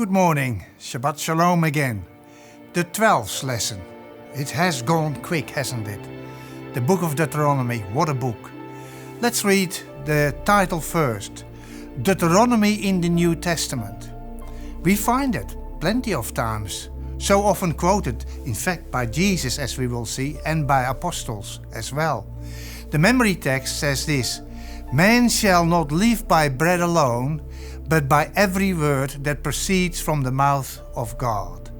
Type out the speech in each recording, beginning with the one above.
Good morning, Shabbat Shalom again. The 12th lesson. It has gone quick, hasn't it? The book of Deuteronomy, what a book. Let's read the title first. Deuteronomy in the New Testament. We find it plenty of times, so often quoted, in fact by Jesus as we will see, and by apostles as well. The memory text says this: Man shall not live by bread alone, but by every word that proceeds from the mouth of God.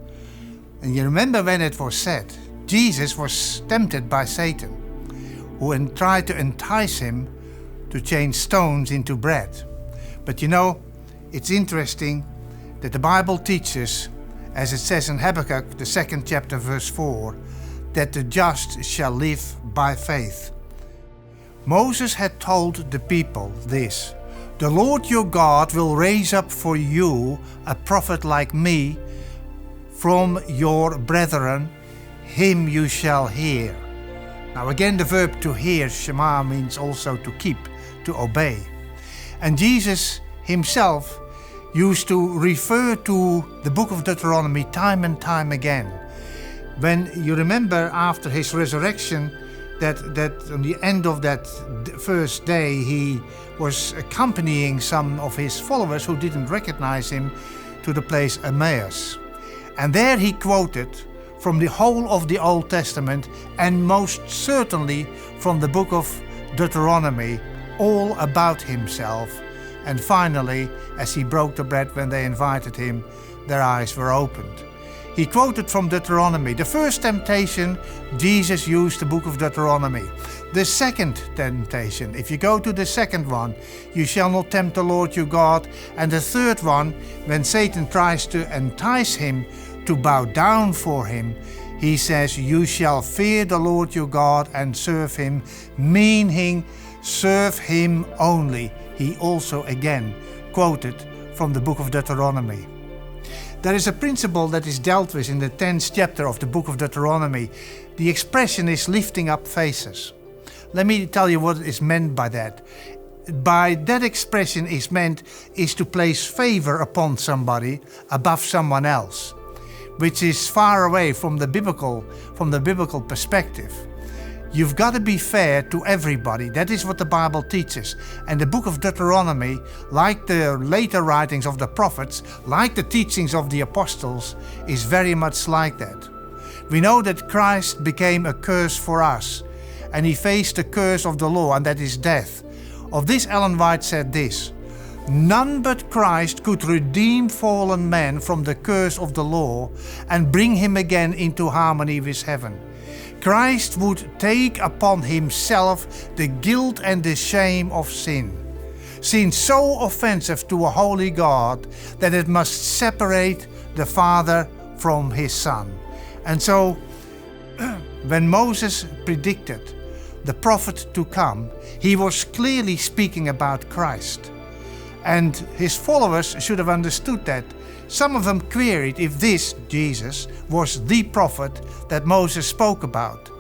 And you remember when it was said, Jesus was tempted by Satan, who tried to entice him to change stones into bread. But you know, it's interesting that the Bible teaches, as it says in Habakkuk, the 2nd chapter, verse 4, that the just shall live by faith. Moses had told the people this: the Lord your God will raise up for you a prophet like me from your brethren, him you shall hear. Now again, the verb to hear, Shema, means also to keep, to obey. And Jesus himself used to refer to the book of Deuteronomy time and time again. When you remember after his resurrection, that on the end of that first day he was accompanying some of his followers who didn't recognize him to the place Emmaus. And there he quoted from the whole of the Old Testament, and most certainly from the book of Deuteronomy, all about himself. And finally, as he broke the bread when they invited him, their eyes were opened. He quoted from Deuteronomy. The first temptation, Jesus used the book of Deuteronomy. The second temptation, if you go to the second one, you shall not tempt the Lord your God. And the third one, when Satan tries to entice him to bow down for him, he says, you shall fear the Lord your God and serve him, meaning serve him only. He also again quoted from the book of Deuteronomy. There is a principle that is dealt with in the 10th chapter of the book of Deuteronomy. The expression is lifting up faces. Let me tell you what is meant by that. By that expression is to place favor upon somebody above someone else, which is far away from the biblical perspective. You've got to be fair to everybody. That is what the Bible teaches. And the book of Deuteronomy, like the later writings of the prophets, like the teachings of the apostles, is very much like that. We know that Christ became a curse for us, and he faced the curse of the law, and that is death. Of this, Ellen White said this: none but Christ could redeem fallen man from the curse of the law and bring him again into harmony with heaven. Christ would take upon himself the guilt and the shame of sin so offensive to a holy God that it must separate the Father from his Son. And so, when Moses predicted the prophet to come, he was clearly speaking about Christ. And his followers should have understood that. Some of them queried if this, Jesus, was the prophet that Moses spoke about.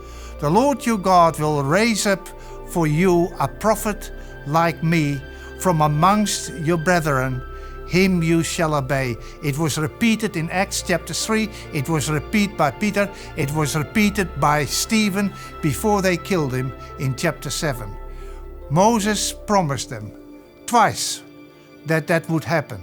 The Lord your God will raise up for you a prophet like me from amongst your brethren, him you shall obey. It was repeated in Acts chapter 3, it was repeated by Peter, it was repeated by Stephen before they killed him in chapter 7. Moses promised them twice that would happen.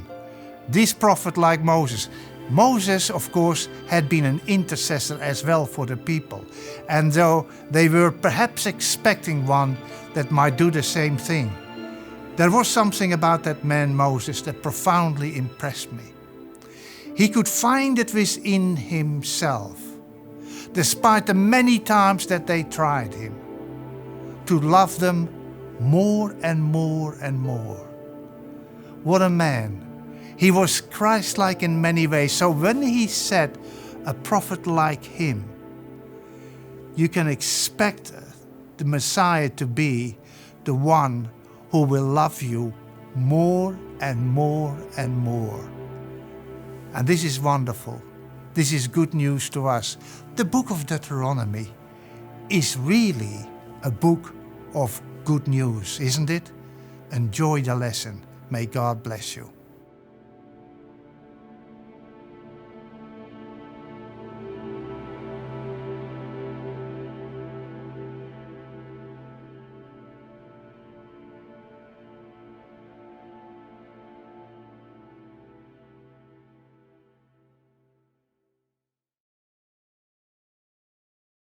This prophet like Moses. Moses, of course, had been an intercessor as well for the people. And though they were perhaps expecting one that might do the same thing, there was something about that man Moses that profoundly impressed me. He could find it within himself, despite the many times that they tried him, to love them more and more and more. What a man. He was Christ-like in many ways. So when he said a prophet like him, you can expect the Messiah to be the one who will love you more and more and more. And this is wonderful. This is good news to us. The book of Deuteronomy is really a book of good news, isn't it? Enjoy the lesson. May God bless you.